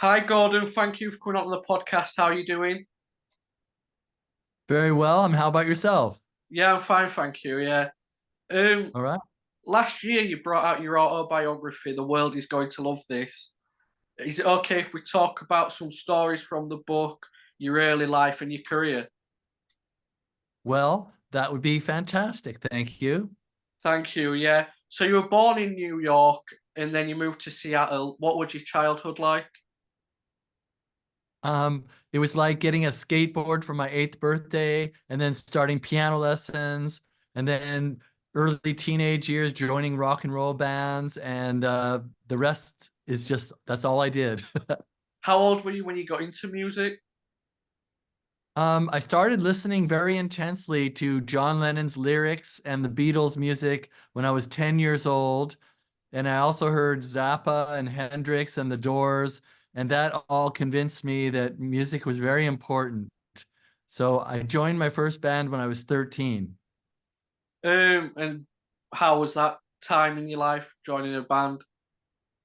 Hi, Gordon. Thank you for coming on the podcast. How are you doing? Very well. How about yourself? Yeah, I'm fine, thank you. Yeah. Um, All right. Last year you brought out your autobiography, The World Is Going to Love This. Is it okay if we talk about some stories from the book, your early life and your career? Well, that would be fantastic. Thank you. Thank you. Yeah. So you were born in New York and then you moved to Seattle. What was your childhood like? It was like getting a skateboard for my eighth birthday and then starting piano lessons and then early teenage years joining rock and roll bands and the rest is just that's all I did. How old were you when you got into music? I started listening very intensely to John Lennon's lyrics and the Beatles music when I was 10 years old. And I also heard Zappa and Hendrix and the Doors, and that all convinced me that music was very important. So I joined my first band when I was 13. And how was that time in your life joining a band?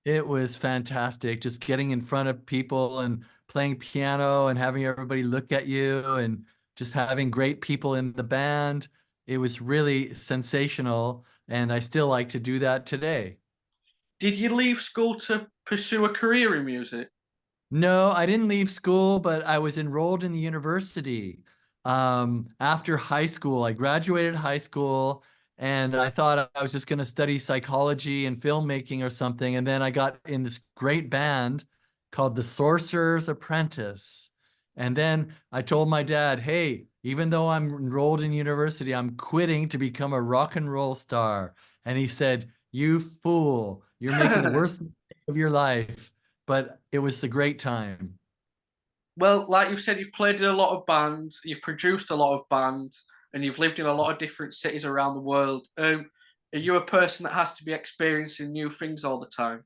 It was fantastic just getting in front of people and playing piano and having everybody look at you and just having great people in the band. It was really sensational, and I still like to do that today. Did you leave school to pursue a career in music? No, I didn't leave school, but I was enrolled in the university after high school. I graduated high school and I thought I was just going to study psychology and filmmaking or something. And then I got in this great band called the Sorcerer's Apprentice. And then I told my dad, hey, even though I'm enrolled in university, I'm quitting to become a rock and roll star. And he said, you fool, you're making the worst mistake of your life, but it was a great time. Well, like you've said, you've played in a lot of bands, you've produced a lot of bands, and you've lived in a lot of different cities around the world. Are you a person that has to be experiencing new things all the time?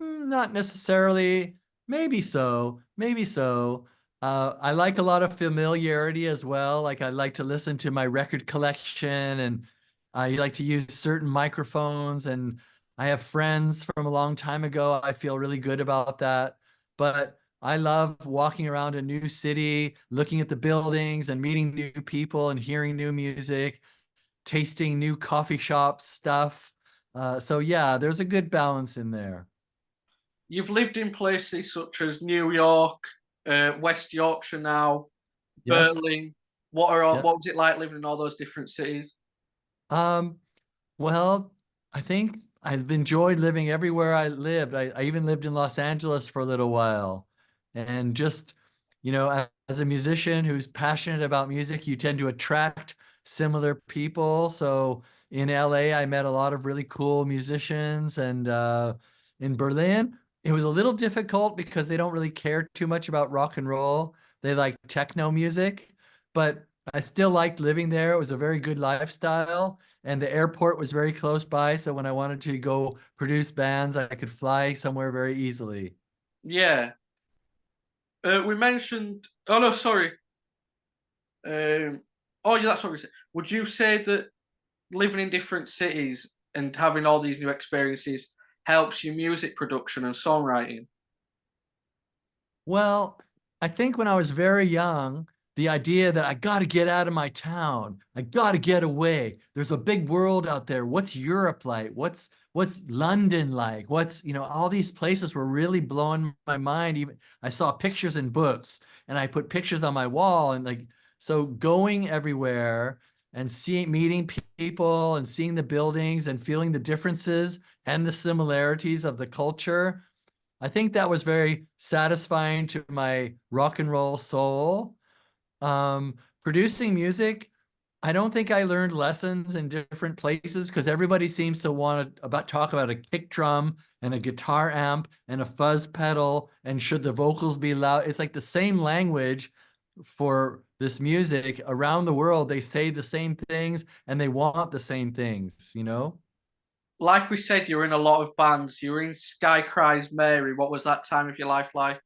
Not necessarily. Maybe so. Maybe so. I like a lot of familiarity as well. Like I like to listen to my record collection and I like to use certain microphones and I have friends from a long time ago. I feel really good about that. But I love walking around a new city, looking at the buildings and meeting new people and hearing new music, tasting new coffee shop stuff. So yeah, there's a good balance in there. You've lived in places such as New York, West Yorkshire now, Yes. Berlin. What Yep. was it like living in all those different cities? Um, well, I think I've enjoyed living everywhere I lived. I even lived in Los Angeles for a little while. And just, as a musician who's passionate about music, you tend to attract similar people. So in LA, I met a lot of really cool musicians. And in Berlin, it was a little difficult because they don't really care too much about rock and roll. They like techno music, but I still liked living there. It was a very good lifestyle and the airport was very close by. So when I wanted to go produce bands, I could fly somewhere very easily. Yeah. We mentioned. Oh no, sorry. Oh yeah, that's what we said. Would you say that living in different cities and having all these new experiences helps your music production and songwriting? Well, I think when I was very young, the idea that I got to get out of my town, I got to get away. There's a big world out there. What's Europe like? What's London like? All these places were really blowing my mind. Even I saw pictures in books and I put pictures on my wall and like so going everywhere and meeting people and seeing the buildings and feeling the differences and the similarities of the culture. I think that was very satisfying to my rock and roll soul. Producing music, I don't think I learned lessons in different places because everybody seems to want to talk about a kick drum and a guitar amp and a fuzz pedal and should the vocals be loud. It's like the same language for this music around the world. They say the same things and they want the same things. Like we said, you were in a lot of bands. You were in Sky Cries Mary. What was that time of your life like?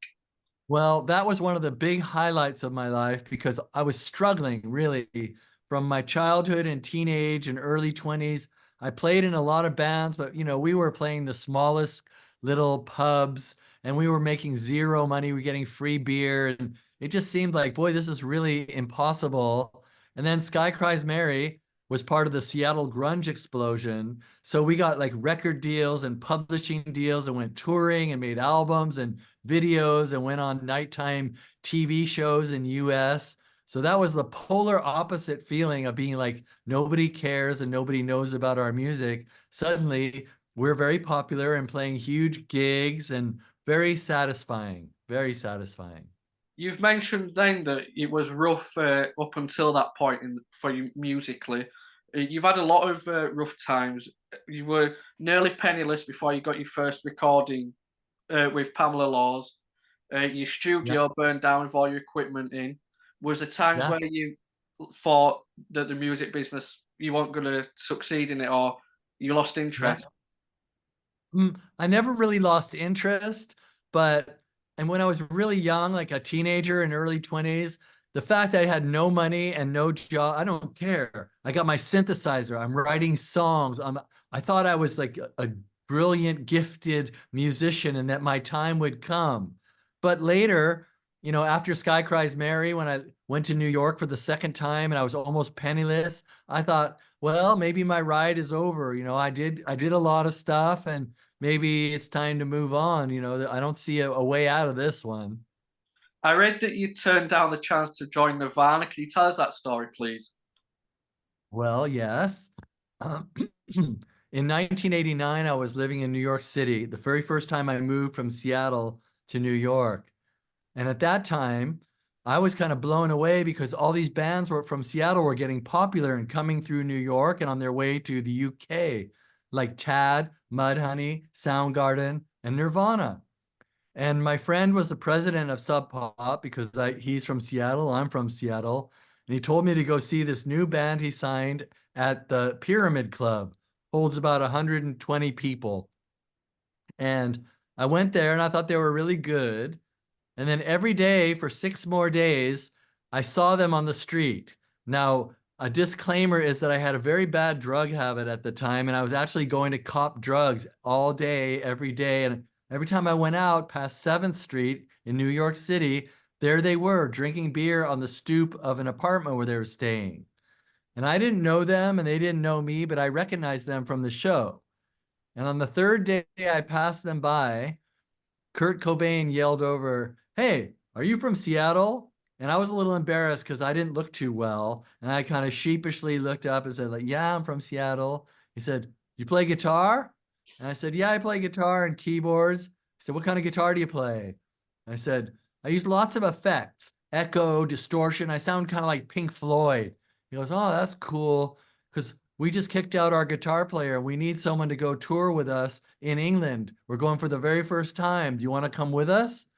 Well, that was one of the big highlights of my life because I was struggling really from my childhood and teenage and early 20s. I played in a lot of bands, but we were playing the smallest little pubs and we were making zero money. We were getting free beer, and it just seemed like, boy, this is really impossible. And then Sky Cries Mary was part of the Seattle grunge explosion. So we got like record deals and publishing deals and went touring and made albums and videos and went on nighttime TV shows in US. So that was the polar opposite feeling of being like, nobody cares and nobody knows about our music. Suddenly, we're very popular and playing huge gigs and very satisfying, very satisfying. You've mentioned then that it was rough up until that point for you musically. You've had a lot of rough times. You were nearly penniless before you got your first recording with Pamela Laws. Your Yeah, studio burned down with all your equipment in. Was there times yeah, where you thought that the music business you weren't going to succeed in it, or you lost yeah. interest? I never really lost interest, but and when I was really young, like a teenager in early 20s, the fact that I had no money and no job, I don't care. I got my synthesizer. I'm writing songs. I thought I was like a brilliant, gifted musician and that my time would come. But later, after Sky Cries Mary, when I went to New York for the second time and I was almost penniless, I thought, well, maybe my ride is over. I did a lot of stuff and maybe it's time to move on. I don't see a way out of this one. I read that you turned down the chance to join Nirvana. Can you tell us that story, please? Well, yes. Um, in 1989, I was living in New York City, the very first time I moved from Seattle to New York. And at that time, I was kind of blown away because all these bands were from Seattle were getting popular and coming through New York and on their way to the UK, like Tad, Mudhoney, Soundgarden, and Nirvana. And my friend was the president of Sub Pop because he's from Seattle, I'm from Seattle. And he told me to go see this new band he signed at the Pyramid Club, holds about 120 people. And I went there and I thought they were really good. And then every day for 6 more days, I saw them on the street. Now, a disclaimer is that I had a very bad drug habit at the time, and I was actually going to cop drugs all day, every day. And every time I went out past 7th Street in New York City, there they were drinking beer on the stoop of an apartment where they were staying. And I didn't know them and they didn't know me, but I recognized them from the show. And on the third day I passed them by, Kurt Cobain yelled over, "Hey, are you from Seattle?" And I was a little embarrassed because I didn't look too well. And I kind of sheepishly looked up and said, like, yeah, I'm from Seattle. He said, "You play guitar?" And I said, "Yeah, I play guitar and keyboards." He said, "What kind of guitar do you play?" I said, "I use lots of effects, echo, distortion. I sound kind of like Pink Floyd." He goes, "Oh, that's cool. Because we just kicked out our guitar player. We need someone to go tour with us in England. We're going for the very first time. Do you want to come with us?"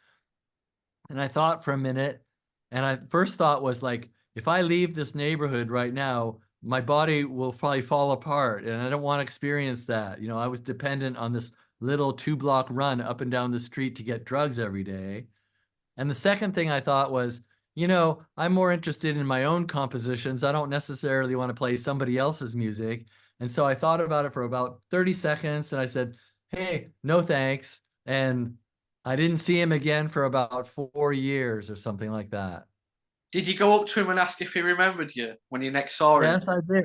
And I thought for a minute, and I first thought was like, if I leave this neighborhood right now, my body will probably fall apart, and I don't want to experience that. I was dependent on this little 2 block run up and down the street to get drugs every day. And the second thing I thought was, I'm more interested in my own compositions. I don't necessarily want to play somebody else's music. And so I thought about it for about 30 seconds and I said, "Hey, no thanks." And I didn't see him again for about 4 years or something like that. Did you go up to him and ask if he remembered you when you next saw him? Yes, I did.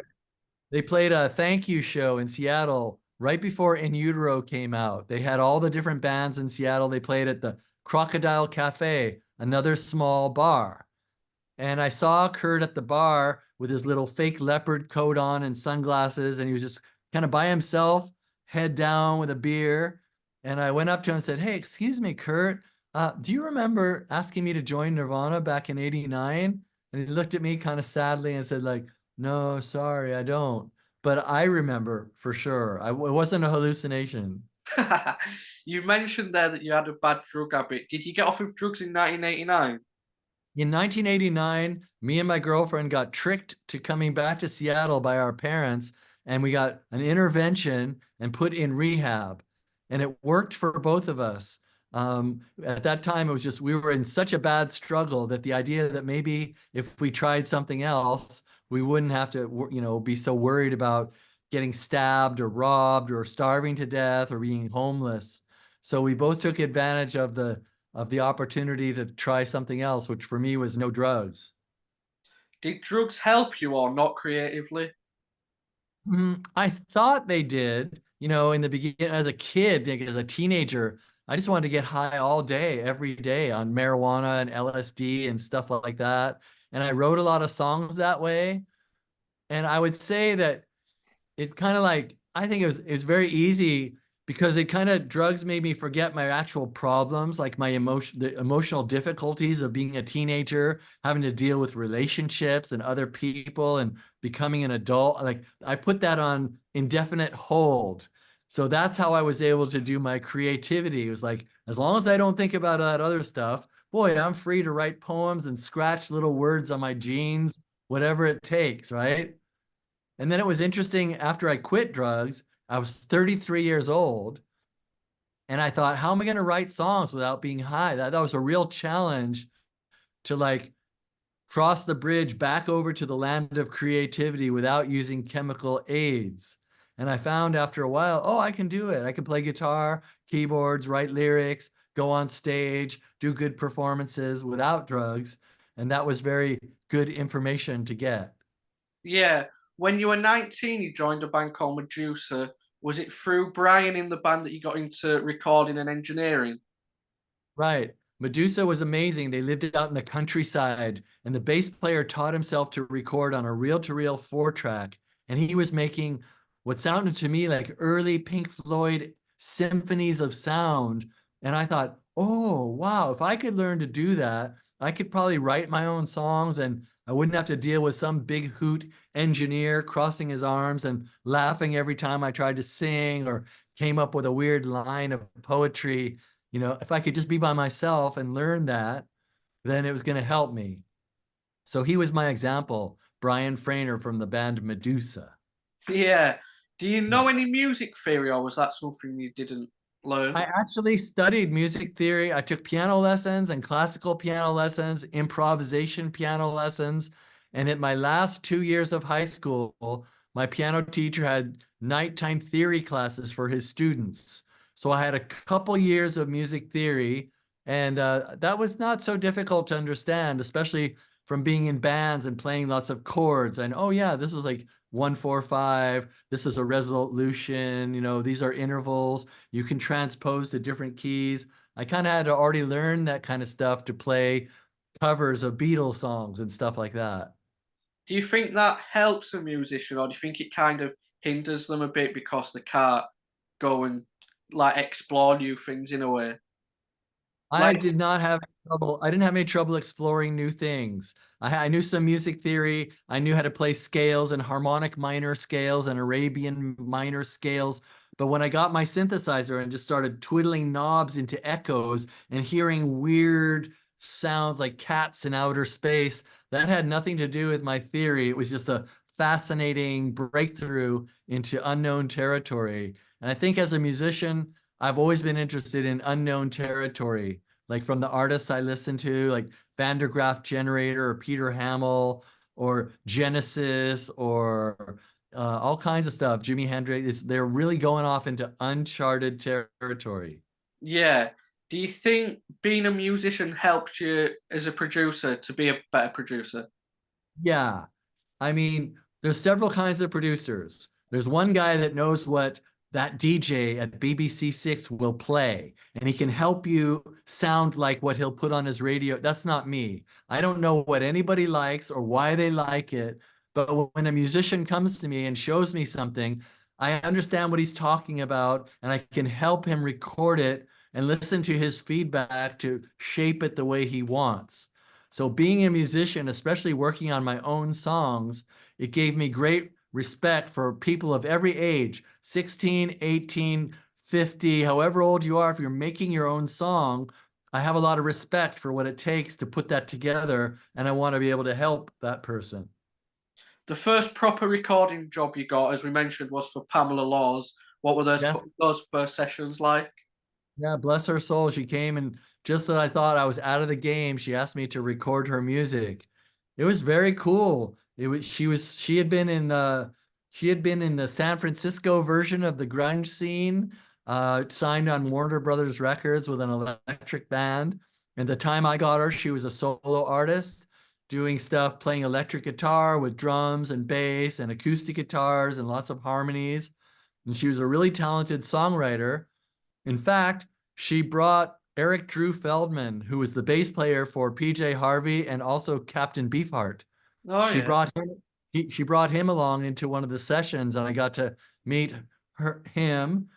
They played a thank you show in Seattle right before In Utero came out. They had all the different bands in Seattle. They played at the Crocodile Cafe, another small bar. And I saw Kurt at the bar with his little fake leopard coat on and sunglasses, and he was just kind of by himself, head down with a beer. And I went up to him and said, "Hey, excuse me, Kurt, do you remember asking me to join Nirvana back in '89?" And he looked at me kind of sadly and said, like, "No, sorry, I don't. But I remember for sure. It wasn't a hallucination." You mentioned there that you had a bad drug habit. Did you get off of drugs in 1989? In 1989, me and my girlfriend got tricked to coming back to Seattle by our parents, and we got an intervention and put in rehab. And it worked for both of us. At that time, it was just we were in such a bad struggle that the idea that maybe if we tried something else, we wouldn't have to, be so worried about getting stabbed or robbed or starving to death or being homeless. So we both took advantage of the opportunity to try something else, which for me was no drugs. Did drugs help you or not creatively? I thought they did, you know, in the beginning as a kid, like as a teenager, I just wanted to get high all day, every day on marijuana and LSD and stuff like that. And I wrote a lot of songs that way. And I would say that it's kind of like I think it was very easy because it kind of drugs made me forget my actual problems, like the emotional difficulties of being a teenager, having to deal with relationships and other people and becoming an adult. Like I put that on indefinite hold. So that's how I was able to do my creativity. It was like, as long as I don't think about that other stuff, boy, I'm free to write poems and scratch little words on my jeans, whatever it takes, right? And then it was interesting after I quit drugs, I was 33 years old. And I thought, how am I going to write songs without being high? That was a real challenge to like cross the bridge back over to the land of creativity without using chemical aids. And I found after a while, oh, I can do it. I can play guitar, keyboards, write lyrics, go on stage, do good performances without drugs. And that was very good information to get. Yeah. When you were 19, you joined a band called Medusa. Was it through Brian in the band that you got into recording and engineering? Right. Medusa was amazing. They lived out in the countryside, and the bass player taught himself to record on a reel-to-reel four-track. And he was making what sounded to me like early Pink Floyd symphonies of sound. And I thought, oh, wow, if I could learn to do that, I could probably write my own songs and I wouldn't have to deal with some big hoot engineer crossing his arms and laughing every time I tried to sing or came up with a weird line of poetry. You know, if I could just be by myself and learn that, then it was going to help me. So he was my example, Brian Frainer from the band Medusa. Yeah. Do you Yeah. know any music theory, or was that something you didn't learn? I actually studied music theory. I took piano lessons and classical piano lessons, improvisation piano lessons. And at my last 2 years of high school, my piano teacher had nighttime theory classes for his students. So I had a couple years of music theory, and that was not so difficult to understand, especially from being in bands and playing lots of chords. And oh, yeah, this is like 1 4 5. This is a resolution. You know, these are intervals. You can transpose to different keys. I kind of had to already learn that kind of stuff to play covers of Beatles songs and stuff like that. Do you think that helps a musician, or do you think it kind of hinders them a bit because they can't go and like explore new things in a way? I Like, did not have trouble. I didn't have any trouble exploring new things. I knew some music theory. I knew how to play scales and harmonic minor scales and Arabian minor scales. But when I got my synthesizer and just started twiddling knobs into echoes and hearing weird sounds like cats in outer space, that had nothing to do with my theory. It was just a fascinating breakthrough into unknown territory. And I think as a musician, I've always been interested in unknown territory, like from the artists I listen to, like Van der Graaf Generator or Peter Hamill or Genesis or all kinds of stuff. Jimi Hendrix, they're really going off into uncharted territory. yeah. Do you think being a musician helped you as a producer to be a better producer? Yeah. I mean, there's several kinds of producers. There's one guy that knows what that DJ at BBC Six will play, and he can help you sound like what he'll put on his radio. That's not me. I don't know what anybody likes or why they like it, but when a musician comes to me and shows me something, I understand what he's talking about, and I can help him record it and listen to his feedback to shape it the way he wants. So being a musician, especially working on my own songs, it gave me great respect for people of every age, 16, 18, 50, however old you are. If you're making your own song, I have a lot of respect for what it takes to put that together, and I want to be able to help that person. The first proper recording job you got, as we mentioned, was for Pamela Laws. What were Yes. those first sessions like? Yeah, bless her soul. She came and just as I thought I was out of the game, she asked me to record her music. It was very cool. She had been in the San Francisco version of the grunge scene. signed on Warner Brothers Records with an electric band. And the time I got her, she was a solo artist doing stuff, playing electric guitar with drums and bass and acoustic guitars and lots of harmonies. And she was a really talented songwriter. In fact, she brought Eric Drew Feldman, who was the bass player for PJ Harvey and also Captain Beefheart. Oh She yeah. brought him, she brought him along into one of the sessions, and I got to meet him.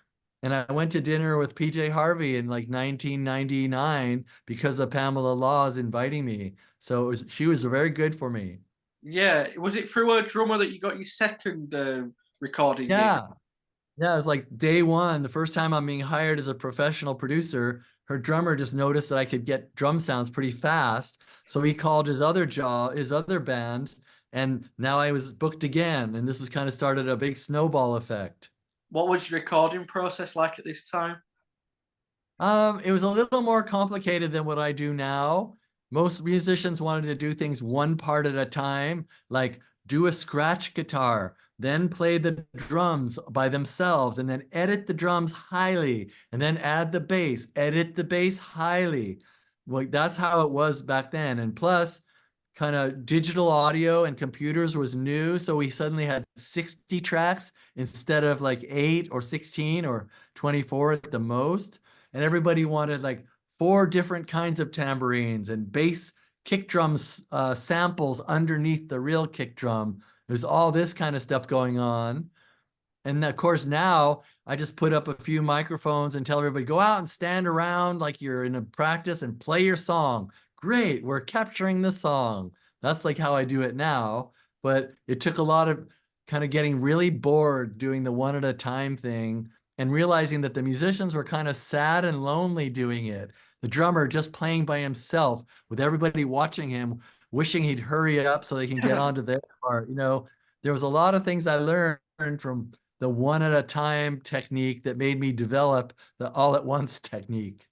And I went to dinner with PJ Harvey in like 1999 because of Pamela Laws inviting me. So she was very good for me. Yeah. Was it through a drummer that you got your second recording gig? Yeah. Yeah, it was like day one, the first time I'm being hired as a professional producer, her drummer just noticed that I could get drum sounds pretty fast. So he called his other band, and now I was booked again. And this has kind of started a big snowball effect. What was your recording process like at this time? It was a little more complicated than what I do now. Most musicians wanted to do things one part at a time, like do a scratch guitar, then play the drums by themselves, and then edit the drums highly, and then add the bass, edit the bass highly. Like that's how it was back then. And plus, kind of digital audio and computers was new, so we suddenly had 60 tracks instead of like 8 or 16 or 24 at the most, and everybody wanted like 4 different kinds of tambourines and bass kick drums samples underneath the real kick drum. There's all this kind of stuff going on. And of course, now I just put up a few microphones and tell everybody, go out and stand around like you're in a practice and play your song. Great, we're capturing the song. That's like how I do it now. But it took a lot of kind of getting really bored doing the one at a time thing and realizing that the musicians were kind of sad and lonely doing it. The drummer just playing by himself with everybody watching him, wishing he'd hurry up so they can get onto their part. There was a lot of things I learned from the one at a time technique that made me develop the all at once technique.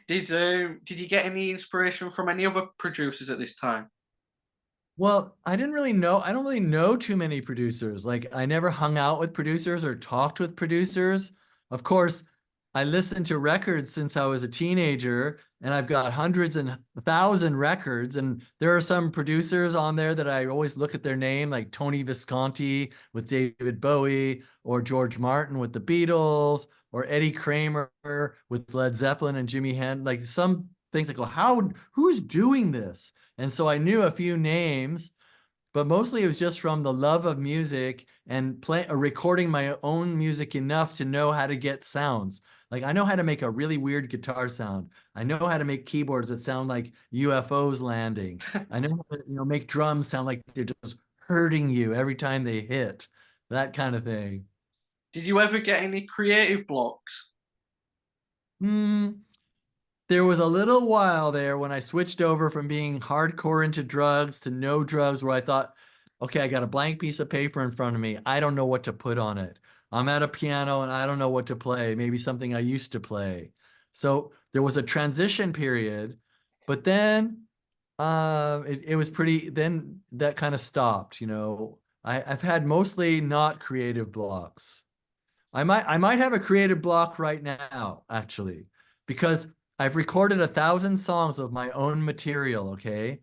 Did you get any inspiration from any other producers at this time? Well, I didn't really know, I don't really know too many producers. Like I never hung out with producers or talked with producers. Of course, I listened to records since I was a teenager, and I've got hundreds and 1,000 records. And there are some producers on there that I always look at their name, like Tony Visconti with David Bowie, or George Martin with the Beatles, or Eddie Kramer with Led Zeppelin and Jimi Hendrix. Like some things like, well, who's doing this? And so I knew a few names, but mostly it was just from the love of music and recording my own music enough to know how to get sounds. Like I know how to make a really weird guitar sound. I know how to make keyboards that sound like UFOs landing. I know how to, make drums sound like they're just hurting you every time they hit. That kind of thing. Did you ever get any creative blocks? Hmm. There was a little while there when I switched over from being hardcore into drugs to no drugs, where I thought, okay, I got a blank piece of paper in front of me. I don't know what to put on it. I'm at a piano and I don't know what to play, maybe something I used to play. So there was a transition period, but then it was then that kind of stopped. I've had mostly not creative blocks. I might have a creative block right now, actually, because I've recorded 1,000 songs of my own material, okay?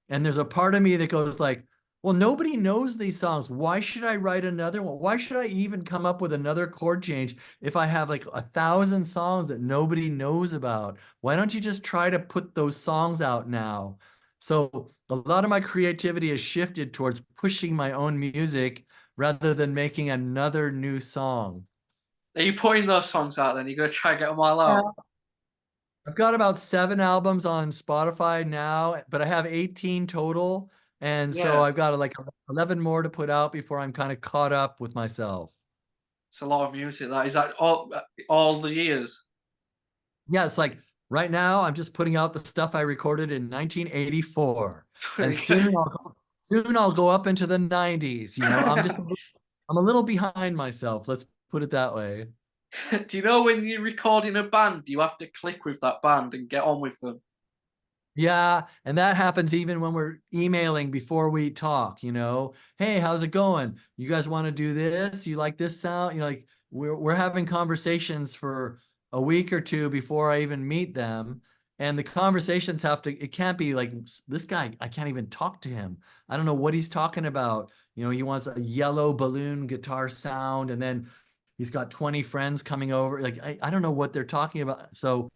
And there's a part of me that goes like, well, nobody knows these songs. Why should I write another one? Why should I even come up with another chord change if I have like 1,000 songs that nobody knows about? Why don't you just try to put those songs out now? So a lot of my creativity has shifted towards pushing my own music rather than making another new song. Are you putting those songs out then? You're gonna try and get them all out? Yeah. I've got about 7 albums on Spotify now, but I have 18 total. And so Yeah, I've got like 11 more to put out before I'm kind of caught up with myself. it's a lot of music. That is that all the years. Yeah, it's like right now I'm just putting out the stuff I recorded in 1984. And soon I'll go up into the 90s. I'm a little behind myself. Let's put it that way. Do you know when you're recording a band, you have to click with that band and get on with them? Yeah, and that happens even when we're emailing before we talk. Hey, how's it going? You guys want to do this? You like this sound? Like we're having conversations for a week or two before I even meet them. And the conversations have to, it can't be like this guy, I can't even talk to him. I don't know what he's talking about. You know, he wants a yellow balloon guitar sound, and then he's got 20 friends coming over. Like, I don't know what they're talking about. So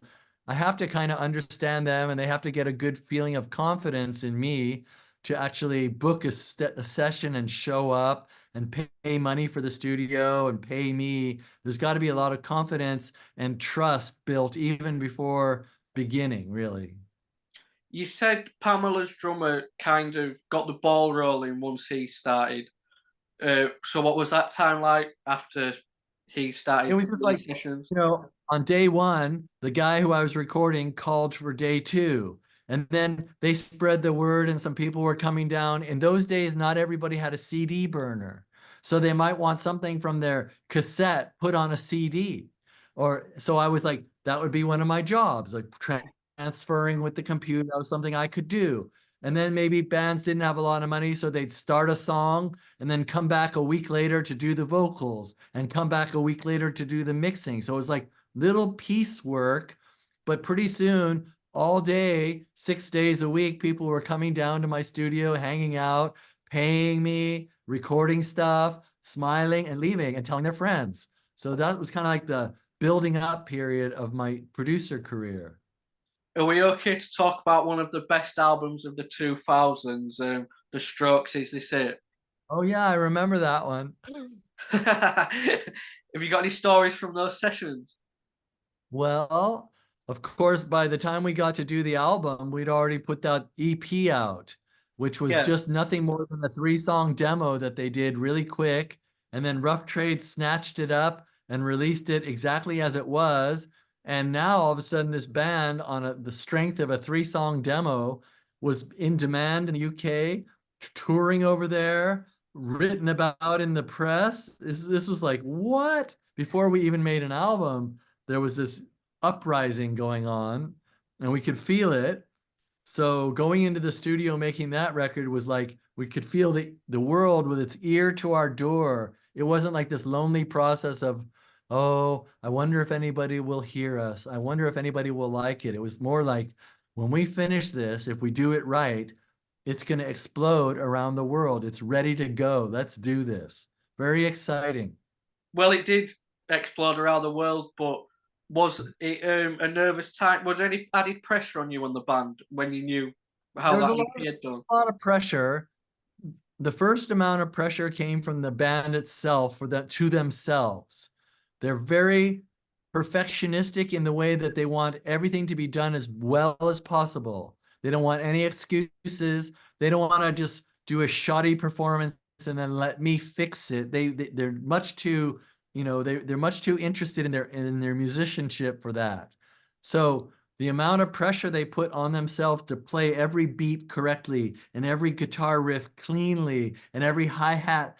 I have to kind of understand them, and they have to get a good feeling of confidence in me to actually book a session and show up and pay money for the studio and pay me. There's got to be a lot of confidence and trust built even before beginning, really. You said Pamela's drummer kind of got the ball rolling once he started. So what was that time like after he It started was just doing like, sessions? on day one, the guy who I was recording called for day two. And then they spread the word, and some people were coming down. In those days, not everybody had a CD burner. So they might want something from their cassette put on a CD. Or so I was like, that would be one of my jobs, like transferring with the computer. That was something I could do. And then maybe bands didn't have a lot of money, so they'd start a song and then come back a week later to do the vocals and come back a week later to do the mixing. So it was like little piecework, but pretty soon, all day, 6 days a week, people were coming down to my studio, hanging out, paying me, recording stuff, smiling and leaving and telling their friends. So that was kind of like the building up period of my producer career. Are we okay to talk about one of the best albums of the 2000s, The Strokes' Is This It? Oh yeah, I remember that one. Have you got any stories from those sessions? Well, of course, by the time we got to do the album, we'd already put that EP out, which was Yeah. just nothing more than a 3-song demo that they did really quick. And then Rough Trade snatched it up and released it exactly as it was. And now all of a sudden, this band, on the strength of a 3-song demo, was in demand in the UK, touring over there, written about in the press. This was like, what? Before we even made an album, there was this uprising going on, and we could feel it. So going into the studio making that record was like we could feel the world with its ear to our door. It wasn't like this lonely process of, oh, I wonder if anybody will hear us. I wonder if anybody will like it. It was more like, when we finish this, if we do it right, it's going to explode around the world. It's ready to go. Let's do this. Very exciting. Well, it did explode around the world, but was it a nervous time? Was there any added pressure on you and the band when you knew how There was that EP had done? a lot of pressure. The first amount of pressure came from the band itself, for that, to themselves. They're very perfectionistic in the way that they want everything to be done as well as possible. They don't want any excuses. They don't want to just do a shoddy performance and then let me fix it. They're much too, they're much too interested in their musicianship for that. So the amount of pressure they put on themselves to play every beat correctly and every guitar riff cleanly and every hi-hat,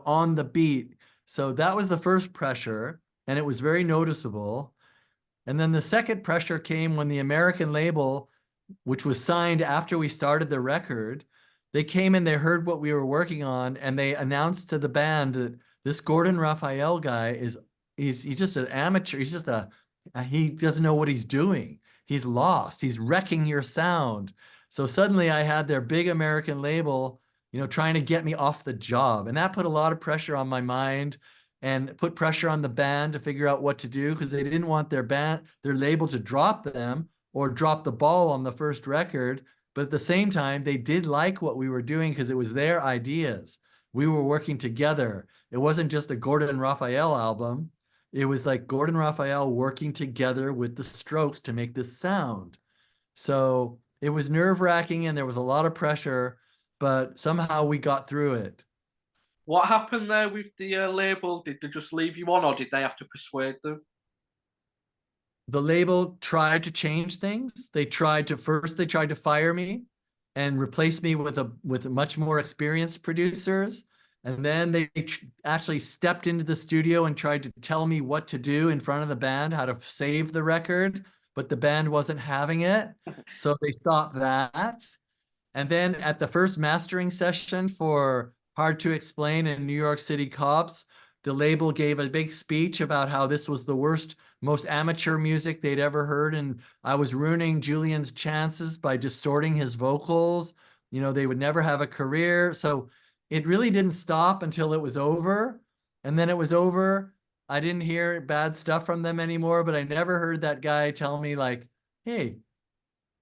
on the beat. So that was the first pressure, and it was very noticeable. And then the second pressure came when the American label, which was signed after we started the record, they came and they heard what we were working on, and they announced to the band that this Gordon Raphael guy he's just an amateur. He's just he doesn't know what he's doing. He's lost. He's wrecking your sound. So suddenly I had their big American label, trying to get me off the job. And that put a lot of pressure on my mind and put pressure on the band to figure out what to do, because they didn't want their label to drop them or drop the ball on the first record. But at the same time, they did like what we were doing because it was their ideas. We were working together. It wasn't just a Gordon Raphael album. It was like Gordon Raphael working together with the Strokes to make this sound. So it was nerve-wracking and there was a lot of pressure, but somehow we got through it. What happened there with the label? Did they just leave you on, or did they have to persuade them? The label tried to change things. They tried to fire me and replace me with much more experienced producers. And then they actually stepped into the studio and tried to tell me what to do in front of the band, how to save the record, but the band wasn't having it. So they stopped that. And then at the first mastering session for Hard to Explain in New York City Cops, the label gave a big speech about how this was the worst, most amateur music they'd ever heard. And I was ruining Julian's chances by distorting his vocals. You know, they would never have a career. So it really didn't stop until it was over. And then it was over. I didn't hear bad stuff from them anymore, but I never heard that guy tell me like, hey,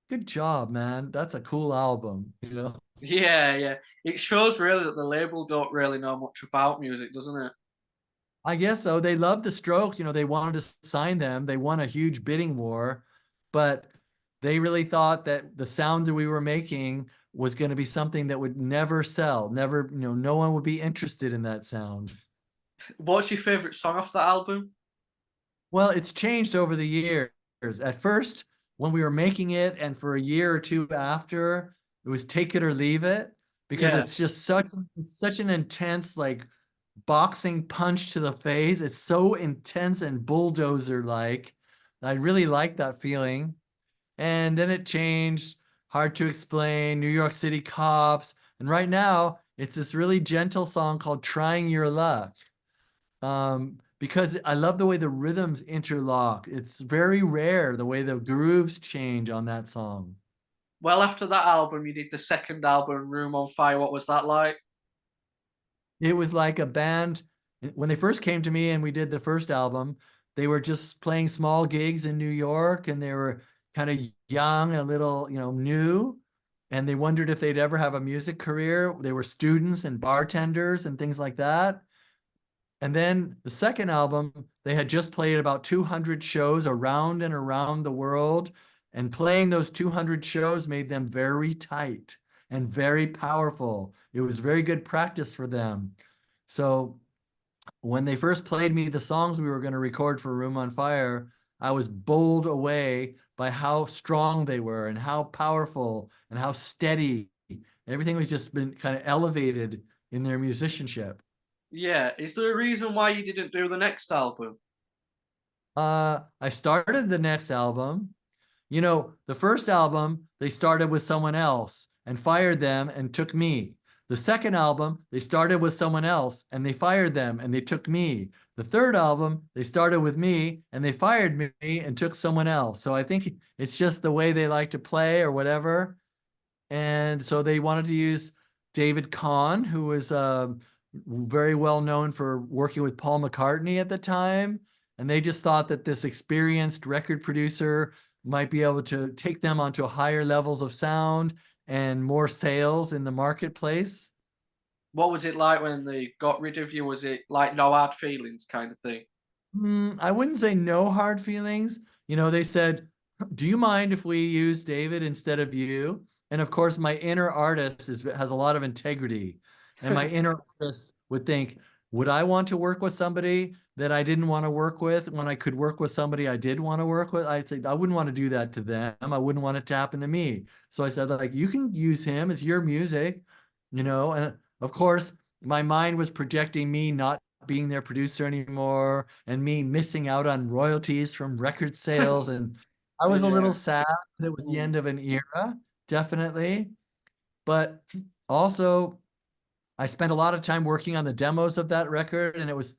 good job, man. That's a cool album, you know? Yeah, yeah. It shows really that the label don't really know much about music, doesn't it? I guess so. They loved the Strokes. You know, they wanted to sign them. They won a huge bidding war, but they really thought that the sound that we were making was going to be something that would never sell, never, you know, no one would be interested in that sound. What's your favorite song off that album? Well, it's changed over the years. At first, when we were making it, and for a year or two after, it was Take It or Leave It, because Yeah. it's such an intense, like boxing punch to the face. It's so intense and bulldozer like. I really like that feeling. And then it changed, Hard to Explain, New York City Cops. And right now, it's this really gentle song called Trying Your Luck. Because I love the way the rhythms interlock. It's very rare the way the grooves change on that song. Well, after that album, you did the second album, Room on Fire. What was that like? It was like a band when they first came to me and we did the first album, they were just playing small gigs in New York and they were kind of young, a little, you know, new, and they wondered if they'd ever have a music career. They were students and bartenders and things like that. And then the second album, they had just played about 200 shows around and around the world. And playing those 200 shows made them very tight and very powerful. It was very good practice for them. So when they first played me the songs we were going to record for Room on Fire, I was bowled away by how strong they were and how powerful and how steady. Everything was just been kind of elevated in their musicianship. Yeah. Is there a reason why you didn't do the next album? I started the next album. You know, the first album, they started with someone else and fired them and took me. The second album, they started with someone else and they fired them and they took me. The third album, they started with me and they fired me and took someone else. So I think it's just the way they like to play or whatever. And so they wanted to use David Kahn, who was very well known for working with Paul McCartney at the time. And they just thought that this experienced record producer might be able to take them onto higher levels of sound and more sales in the marketplace. What was it like when they got rid of you? Was it like no hard feelings kind of thing? I wouldn't say no hard feelings. You know, they said, do you mind if we use David instead of you? And of course, my inner artist has a lot of integrity. And my inner artist would think, would I want to work with somebody that I didn't want to work with when I could work with somebody I did want to work with? I think I wouldn't want to do that to them. I wouldn't want it to happen to me. So I said, like, you can use him. It's your music, you know? And of course, my mind was projecting me not being their producer anymore and me missing out on royalties from record sales. And I was a little Yeah. sad that it was the Mm. end of an era, definitely. But also, I spent a lot of time working on the demos of that record, and it was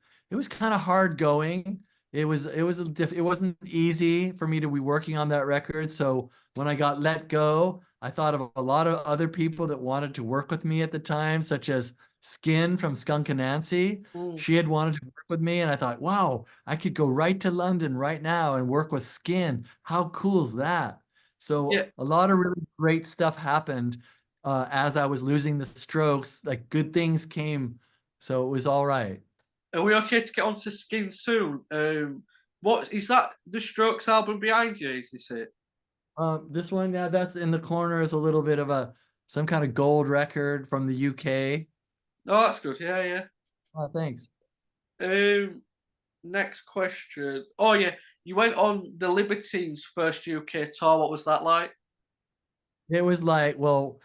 kind of hard going. It wasn't easy for me to be working on that record. So when I got let go, I thought of a lot of other people that wanted to work with me at the time, such as Skin from Skunk Anansie. Mm. She had wanted to work with me, and I thought, wow, I could go right to London right now and work with Skin. How cool is that? Yeah. So a lot of really great stuff happened as I was losing the strokes. Like good things came, so it was all right. Are we okay to get onto Skin soon? What is that? The Strokes album behind you? Is this it? This one, yeah, that's in the corner is a little bit of a some kind of gold record from the UK. Oh, that's good. Yeah, yeah. Thanks. Um, Next question. Oh yeah, you went on the Libertines' first UK tour. What was that like? It was like, well,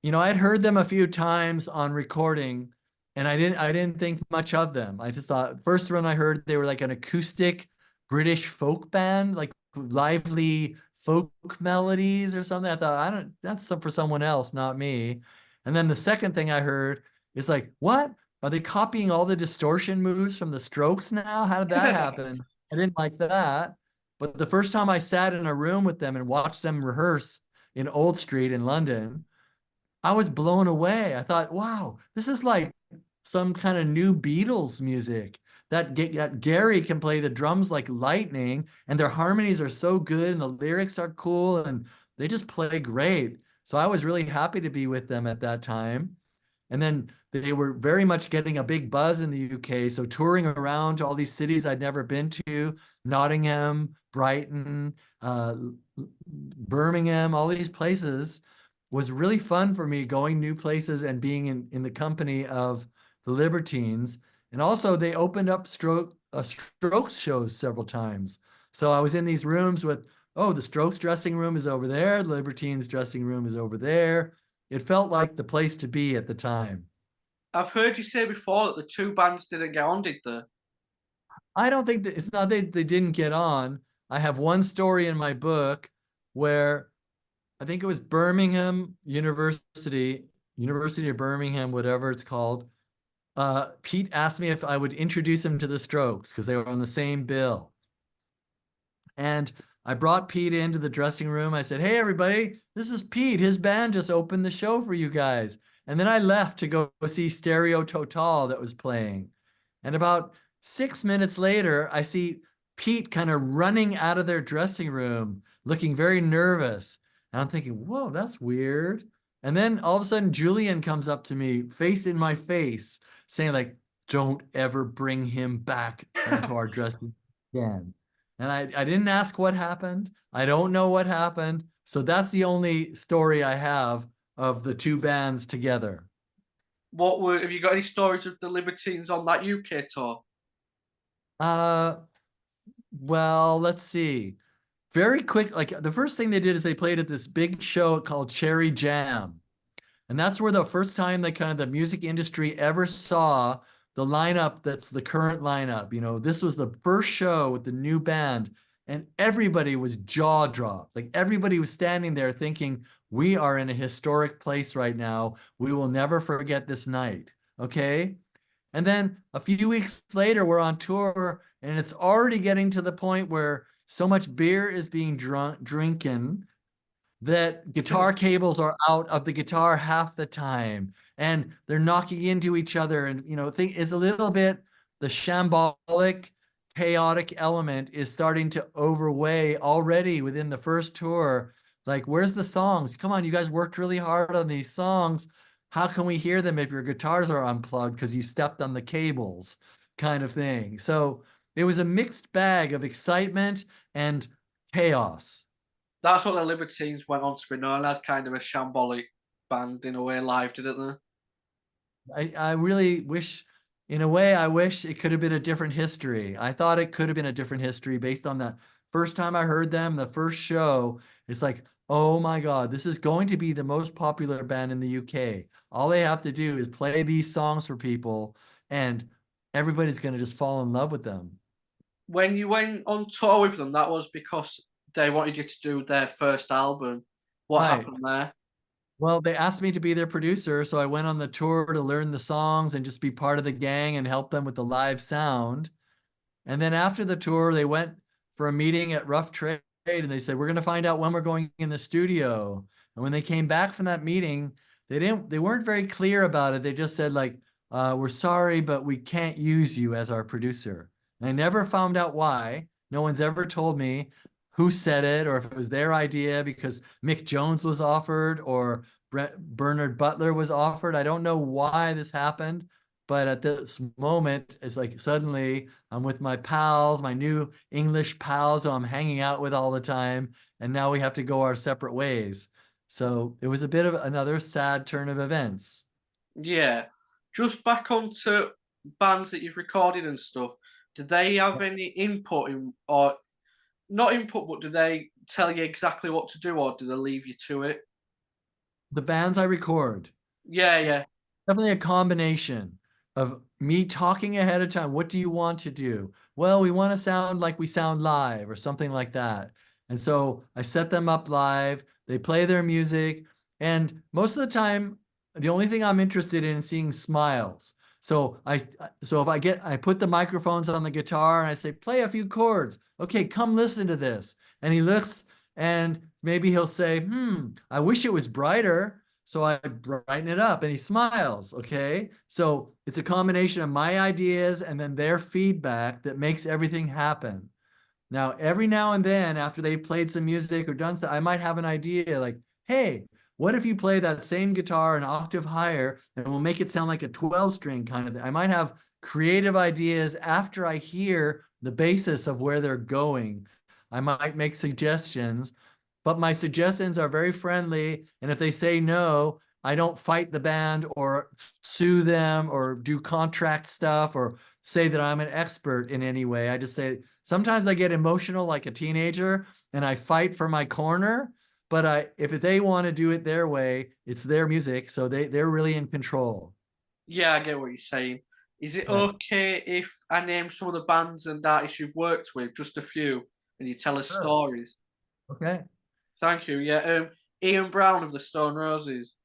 you know, I'd heard them a few times on recording, and I didn't think much of them. I just thought first when I heard they were like an acoustic British folk band, like lively folk melodies or something. I thought, I don't, that's for someone else, not me. And then the second thing I heard is like, what? Are they copying all the distortion moves from the Strokes now? How did that happen? I didn't like that. But the first time I sat in a room with them and watched them rehearse in Old Street in London, I was blown away. I thought, wow, this is like some kind of new Beatles music. That Gary can play the drums like lightning, and their harmonies are so good, and the lyrics are cool, and they just play great. So I was really happy to be with them at that time. And then they were very much getting a big buzz in the UK. So touring around to all these cities I'd never been to, Nottingham, Brighton, Birmingham, all these places was really fun for me, going new places and being in the company of the Libertines. And also they opened up Strokes shows several times. So I was in these rooms with, oh, the Strokes dressing room is over there, the Libertines dressing room is over there. It felt like the place to be at the time. I've heard you say before that the two bands didn't get on, did they? I don't think that it's not they didn't get on. I have one story in my book where I think it was Birmingham University, University of Birmingham, whatever it's called. Pete asked me if I would introduce him to the Strokes because they were on the same bill. And I brought Pete into the dressing room. I said, "Hey, everybody, this is Pete. His band just opened the show for you guys." And then I left to go see Stereo Total that was playing. And about 6 minutes later, I see Pete kind of running out of their dressing room, looking very nervous. And I'm thinking, whoa, that's weird. And then all of a sudden, Julian comes up to me, face in my face, saying, like, don't ever bring him back into our dressing room again. And I didn't ask what happened. I don't know what happened. So that's the only story I have of the two bands together. Have you got any stories of the Libertines on that UK tour? Uh, well, let's see. Very quick, like the first thing they did is they played at this big show called Cherry Jam. And that's where the first time that kind of the music industry ever saw the lineup that's the current lineup. You know, this was the first show with the new band, and everybody was jaw dropped. Like everybody was standing there thinking, we are in a historic place right now. We will never forget this night. Okay. And then a few weeks later, we're on tour, and it's already getting to the point where so much beer is being drinking that guitar cables are out of the guitar half the time, and they're knocking into each other. And, you know, think it's a little bit the shambolic, chaotic element is starting to overweigh already within the first tour. Like, where's the songs? Come on, you guys worked really hard on these songs. How can we hear them if your guitars are unplugged because you stepped on the cables, kind of thing? So it was a mixed bag of excitement and chaos. That's what the Libertines went on to be known as, kind of a shambolic band in a way, live, didn't they? I really wish, in a way, I wish it could have been a different history. I thought it could have been a different history based on that first time I heard them, the first show. It's like, oh my God, this is going to be the most popular band in the UK. All they have to do is play these songs for people, and everybody's going to just fall in love with them. When you went on tour with them, that was because they wanted you to do their first album. What Right. happened there? Well, they asked me to be their producer, so I went on the tour to learn the songs and just be part of the gang and help them with the live sound. And then after the tour, they went for a meeting at Rough Trade, and they said, "We're going to find out when we're going in the studio." And when they came back from that meeting, they weren't very clear about it. They just said, like, "We're sorry, but we can't use you as our producer." And I never found out why. No one's ever told me who said it or if it was their idea because Mick Jones was offered or Bernard Butler was offered. I don't know why this happened, but at this moment, it's like suddenly I'm with my pals, my new English pals who I'm hanging out with all the time, and now we have to go our separate ways. So it was a bit of another sad turn of events. Yeah. Just back onto bands that you've recorded and stuff. Do they have any input in, or not input, but do they tell you exactly what to do, or do they leave you to it? The bands I record, Yeah, yeah. definitely a combination of me talking ahead of time. What do you want to do? Well, we want to sound like we sound live or something like that. And so I set them up live. They play their music. And most of the time, the only thing I'm interested in is seeing smiles. So so if I put the microphones on the guitar and I say, play a few chords. Okay, come listen to this. And he looks and maybe he'll say, I wish it was brighter. So I brighten it up and he smiles. Okay. So it's a combination of my ideas and then their feedback that makes everything happen. Now, every now and then, after they've played some music or done something, I might have an idea like, hey, what if you play that same guitar an octave higher and we'll make it sound like a 12 string kind of thing? I might have creative ideas after I hear the basis of where they're going. I might make suggestions, but my suggestions are very friendly. And if they say no, I don't fight the band or sue them or do contract stuff or say that I'm an expert in any way. I just say, sometimes I get emotional like a teenager and I fight for my corner, but if they want to do it their way, it's their music, so they're really in control. Yeah, I get what you're saying. Is it Right. okay if I name some of the bands and artists you've worked with, just a few, and you tell us Sure. stories? Okay. Thank you. Yeah, Ian Brown of the Stone Roses.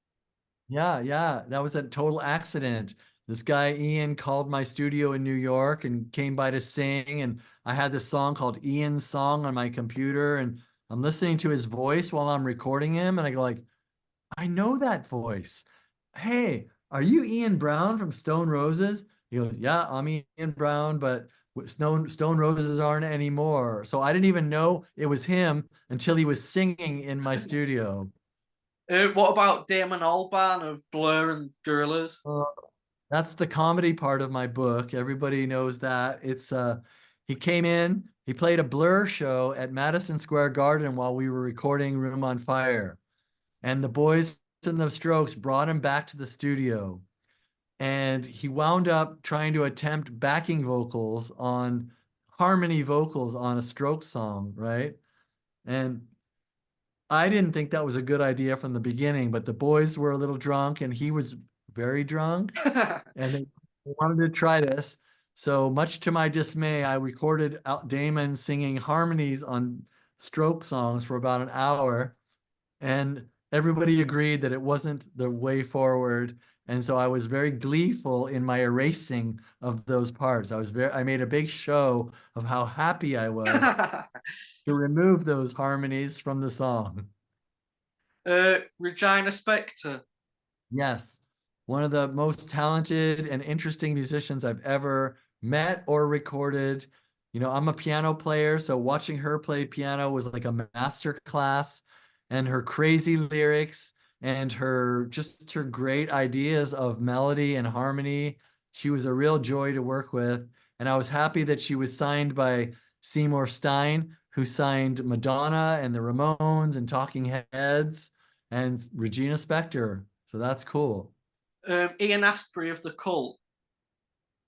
Yeah, yeah. That was a total accident. This guy, Ian, called my studio in New York and came by to sing. And I had this song called Ian's Song on my computer. And I'm listening to his voice while I'm recording him. And I go like, I know that voice. Hey, are you Ian Brown from Stone Roses? He goes, yeah, I'm Ian Brown, but Stone Roses aren't anymore. So I didn't even know it was him until he was singing in my studio. What about Damon Albarn of Blur and Gorillaz? Uh, that's the comedy part of my book. Everybody knows that. He came in, he played a Blur show at Madison Square Garden while we were recording Room on Fire. And the boys and the Strokes brought him back to the studio. And he wound up trying to attempt backing vocals on harmony vocals on a Strokes song, right? And I didn't think that was a good idea from the beginning, but the boys were a little drunk and he was very drunk and they wanted to try this. So much to my dismay, I recorded Damon singing harmonies on Stroke songs for about an hour, and everybody agreed that it wasn't the way forward. And so I was very gleeful in my erasing of those parts. I made a big show of how happy I was to remove those harmonies from the song. Regina Spektor. Yes, one of the most talented and interesting musicians I've ever met or recorded. You know, I'm a piano player, so watching her play piano was like a master class, and her crazy lyrics and her great ideas of melody and harmony. She was a real joy to work with, and I was happy that she was signed by Seymour Stein, who signed Madonna and the Ramones and Talking Heads and Regina Spektor. So that's cool. Ian Astbury of The Cult.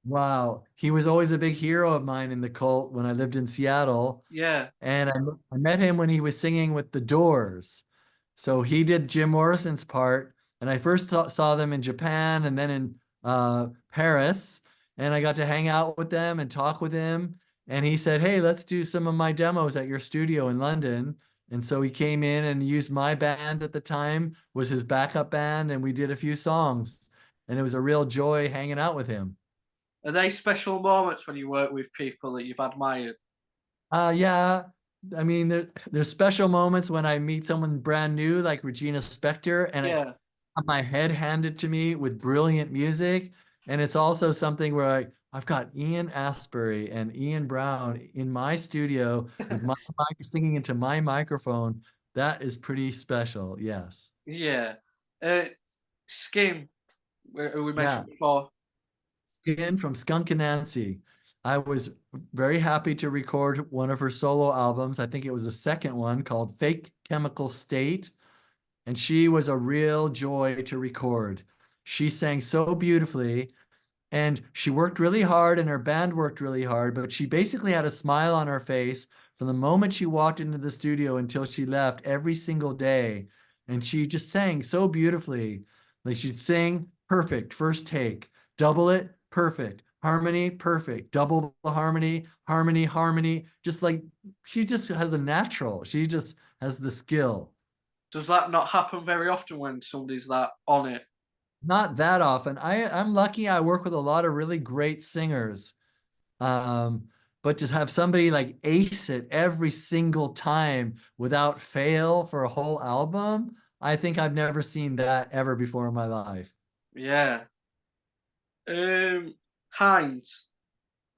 Wow. He was always a big hero of mine in the cult when I lived in Seattle. Yeah. And I met him when he was singing with the Doors. So he did Jim Morrison's part. And I first saw them in Japan and then in Paris. And I got to hang out with them and talk with him. And he said, hey, let's do some of my demos at your studio in London. And so he came in and used my band at the time, was his backup band, and we did a few songs. And it was a real joy hanging out with him. Are they special moments when you work with people that you've admired? Yeah. I mean, there's special moments when I meet someone brand new like Regina Spektor and I Yeah. have my head handed to me with brilliant music. And it's also something where I've got Ian Astbury and Ian Brown in my studio with my mic singing into my microphone. That is pretty special. Yes. Yeah. Skin, who we Yeah. mentioned before. Skin from Skunk and Nancy. I was very happy to record one of her solo albums. I think it was the second one called Fake Chemical State. And she was a real joy to record. She sang so beautifully and she worked really hard and her band worked really hard, but she basically had a smile on her face from the moment she walked into the studio until she left every single day. And she just sang so beautifully. Like she'd sing perfect, first take, double it, perfect, harmony, perfect, double the harmony, harmony, harmony. Just like she just has a natural, she just has the skill. Does that not happen very often when somebody's that on it? Not that often. I'm lucky I work with a lot of really great singers. Um, but to have somebody like ace it every single time without fail for a whole album, I think I've never seen that ever before in my life. Yeah. Um, Heinz.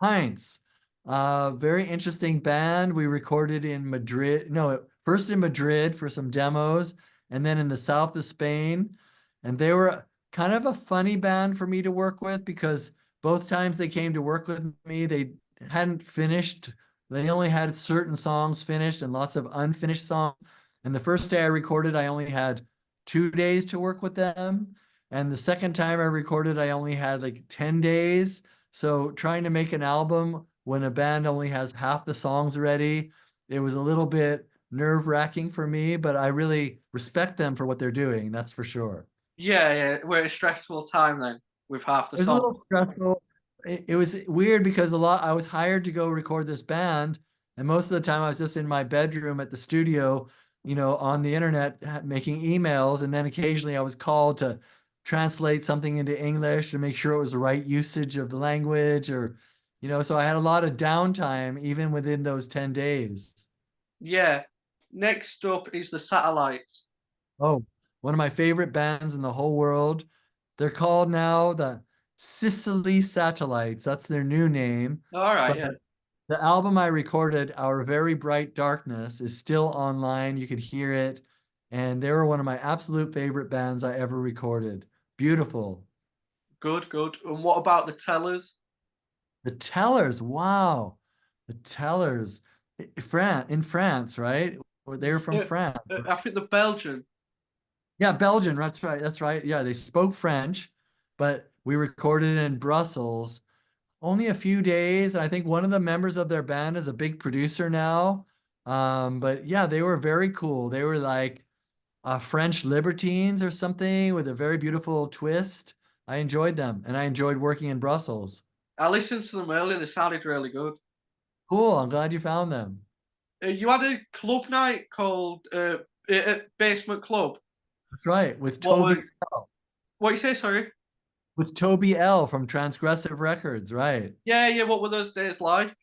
Heinz, very interesting band. We recorded in Madrid. No, first in Madrid for some demos, and then in the south of Spain. And they were kind of a funny band for me to work with because both times they came to work with me, they hadn't finished. They only had certain songs finished and lots of unfinished songs. And the first day I recorded, I only had 2 days to work with them. And the second time I recorded, I only had like 10 days. So trying to make an album when a band only has half the songs ready, it was a little bit nerve-wracking for me, but I really respect them for what they're doing, that's for sure. Yeah, yeah. We're at a stressful time then with half the It was a song. little stressful. It was weird because I was hired to go record this band, and most of the time I was just in my bedroom at the studio, on the internet making emails, and then occasionally I was called to translate something into English to make sure it was the right usage of the language, or so I had a lot of downtime even within those 10 days. Yeah. Next up is the Satellites. Oh, one of my favorite bands in the whole world. They're called now the Sicily Satellites. That's their new name. All right, But yeah. the album I recorded, Our Very Bright Darkness, is still online. You could hear it. And they were one of my absolute favorite bands I ever recorded. Beautiful. Good, good. And what about the Tellers? The Tellers, wow. The Tellers. In France, right? They were from Yeah, France. I think the Belgian. Yeah, Belgian. That's right. That's right. Yeah, they spoke French, but we recorded in Brussels. Only a few days. I think one of the members of their band is a big producer now. But yeah, they were very cool. They were like French Libertines or something with a very beautiful twist. I enjoyed them, and I enjoyed working in Brussels. I listened to them earlier. They sounded really good. Cool. I'm glad you found them. You had a club night called Basement Club. That's right. With What Toby was what you say? Sorry. with Toby L from Transgressive Records, right? Yeah, yeah. What were those days like?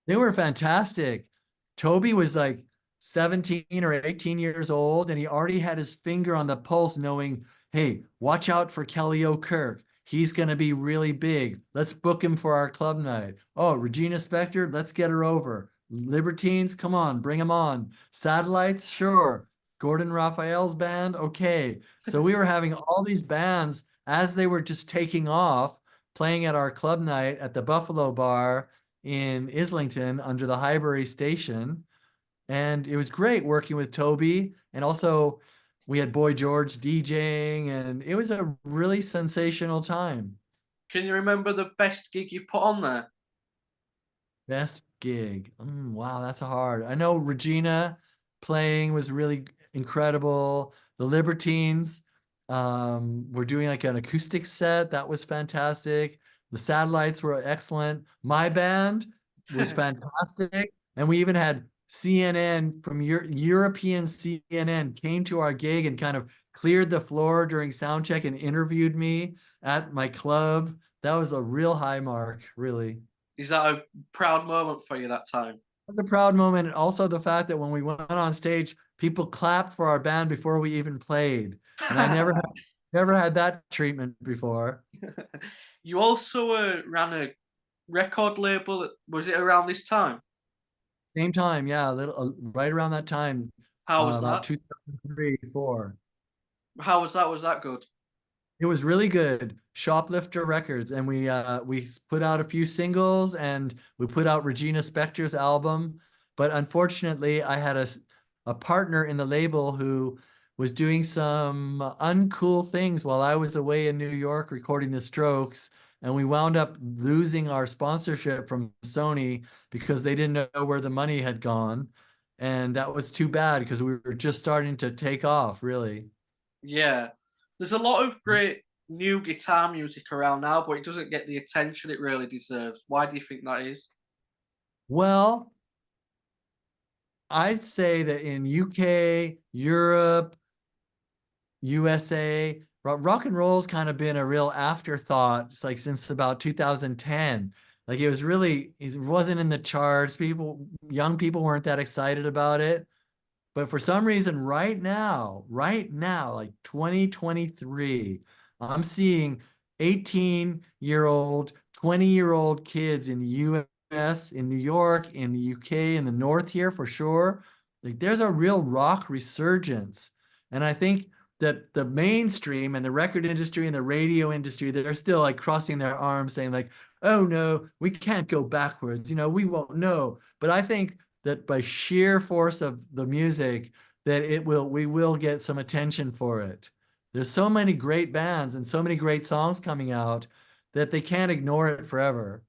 They were fantastic. Toby was like 17 or 18 years old, and he already had his finger on the pulse, knowing, hey, watch out for Kelly O'Kirk. He's going to be really big. Let's book him for our club night. Oh, Regina Spektor, let's get her over. Libertines, come on, bring them on. Satellites, sure. Gordon Raphael's band, okay. So we were having all these bands as they were just taking off, playing at our club night at the Buffalo Bar in Islington under the Highbury station. And it was great working with Toby. And also, we had Boy George DJing, and it was a really sensational time. Can you remember the best gig you've put on there? Best gig. Wow, that's hard. I know Regina playing was really incredible. The Libertines were doing like an acoustic set. That was fantastic. The Satellites were excellent. My band was fantastic. And we even had CNN from European CNN came to our gig and kind of cleared the floor during sound check and interviewed me at my club. That was a real high mark, really. Is that a proud moment for you that time? Was a proud moment. And also the fact that when we went on stage, people clapped for our band before we even played. And I never had that treatment before. You also ran a record label. Was it around this time? Same time, yeah, a little right around that time, How was about that? 2003, 4. How was that? Was that good? It was really good. Shoplifter Records, and we put out a few singles, and we put out Regina Spektor's album. But unfortunately, I had a partner in the label who was doing some uncool things while I was away in New York recording The Strokes, and we wound up losing our sponsorship from Sony because they didn't know where the money had gone, and that was too bad because we were just starting to take off, really. Yeah. There's a lot of great new guitar music around now, but it doesn't get the attention it really deserves. Why do you think that is? Well, I'd say that in UK, Europe, USA, rock and roll's kind of been a real afterthought. It's like since about 2010. Like it wasn't in the charts. Young people weren't that excited about it. But for some reason, right now, like 2023, I'm seeing 18-year-old, 20-year-old kids in the US, in New York, in the UK, in the North here for sure. Like there's a real rock resurgence. And I think that the mainstream and the record industry and the radio industry, they're still like crossing their arms saying like, oh no, we can't go backwards. We won't know. But I think that by sheer force of the music, that we will get some attention for it. There's so many great bands and so many great songs coming out that they can't ignore it forever.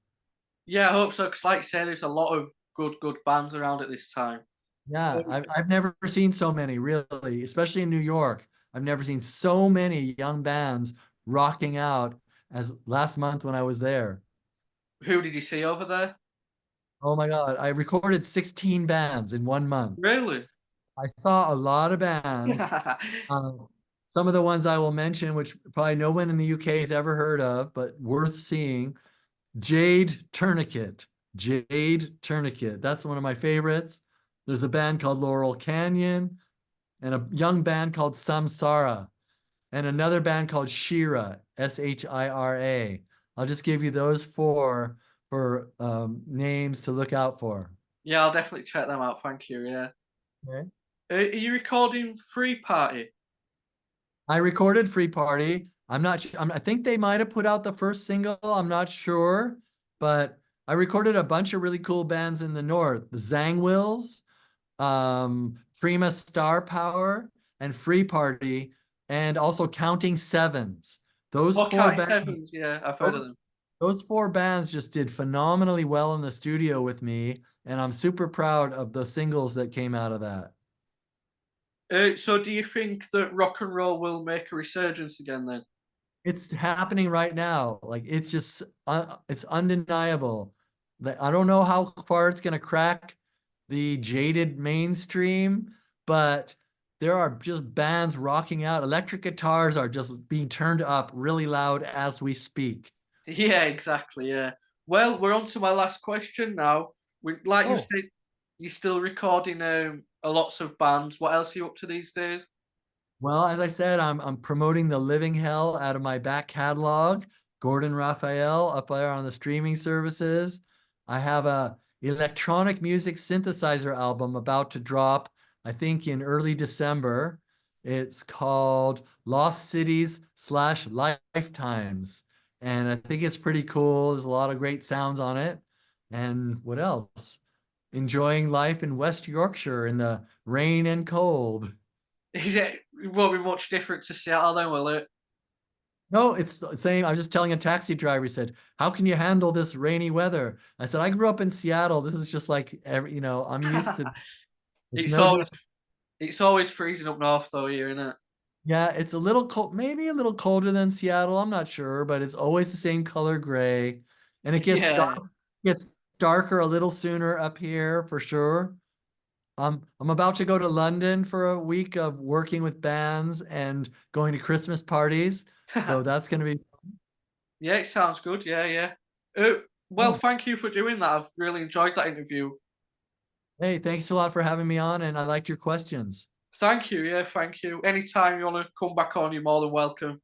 Yeah, I hope so. Because, like you say, there's a lot of good bands around at this time. Yeah, I've never seen so many, really, especially in New York. I've never seen so many young bands rocking out as last month when I was there. Who did you see over there? Oh my God, I recorded 16 bands in 1 month. Really? I saw a lot of bands. Um, some of the ones I will mention, which probably no one in the UK has ever heard of, but worth seeing. Jade Tourniquet. Jade Tourniquet. That's one of my favorites. There's a band called Laurel Canyon and a young band called Samsara and another band called Shira, Shira. I'll just give you those four for names to look out for. Yeah, I'll definitely check them out. Thank you. Yeah. Okay. Are you recording Free Party? I recorded Free Party. I'm not sure. I think they might have put out the first single. I'm not sure, but I recorded a bunch of really cool bands in the north. The Zangwills, Prima Star Power, and Free Party, and also Counting Sevens. Those four Okay, bands, Sevens. Yeah, I've heard of them. those, those four bands just did phenomenally well in the studio with me, and I'm super proud of the singles that came out of that. So, do you think that rock and roll will make a resurgence again then? It's happening right now. Like it's just it's undeniable. That I don't know how far it's going to crack the jaded mainstream, but there are just bands rocking out. Electric guitars are just being turned up really loud as we speak. Yeah, exactly. Yeah. Well, we're on to my last question now. Like you Oh, said, you're still recording a lots of bands. What else are you up to these days? well, as I said, I'm promoting the living hell out of my back catalog. Gordon Raphael up there on the streaming services. I have a electronic music synthesizer album about to drop, I think in early December. It's called Lost Cities slash Lifetimes. And I think it's pretty cool. There's a lot of great sounds on it. And what else? Enjoying life in West Yorkshire in the rain and cold. It won't be much different to Seattle then, will it? No, it's the same. I was just telling a taxi driver, he said, how can you handle this rainy weather? I said, I grew up in Seattle. This is just like I'm used to it's It's no always different. it's always freezing up north though here, isn't it? Yeah, it's a little cold, maybe a little colder than Seattle. I'm not sure, but it's always the same color gray. And it Yeah. gets darker a little sooner up here for sure. I'm about to go to London for a week of working with bands and going to Christmas parties. So that's going to be Yeah, it sounds good. Yeah, yeah. Uh, well, fun. thank you for doing that. I've really enjoyed that interview. Hey, thanks a lot for having me on, and I liked your questions. Thank you. Yeah, thank you. Anytime you want to come back on, you're more than welcome.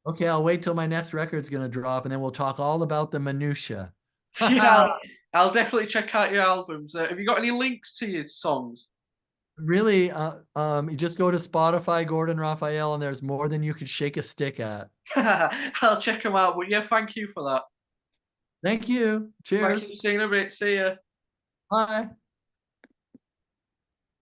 Okay, I'll wait till my next record's gonna drop, and then we'll talk all about the minutia. Yeah, I'll definitely check out your albums. Have you got any links to your songs? Really, you just go to Spotify, Gordon Raphael, and there's more than you could shake a stick at. I'll check them out. But yeah, thank you for that. Thank you. Thank you. Cheers. See you in a bit. See ya. Bye.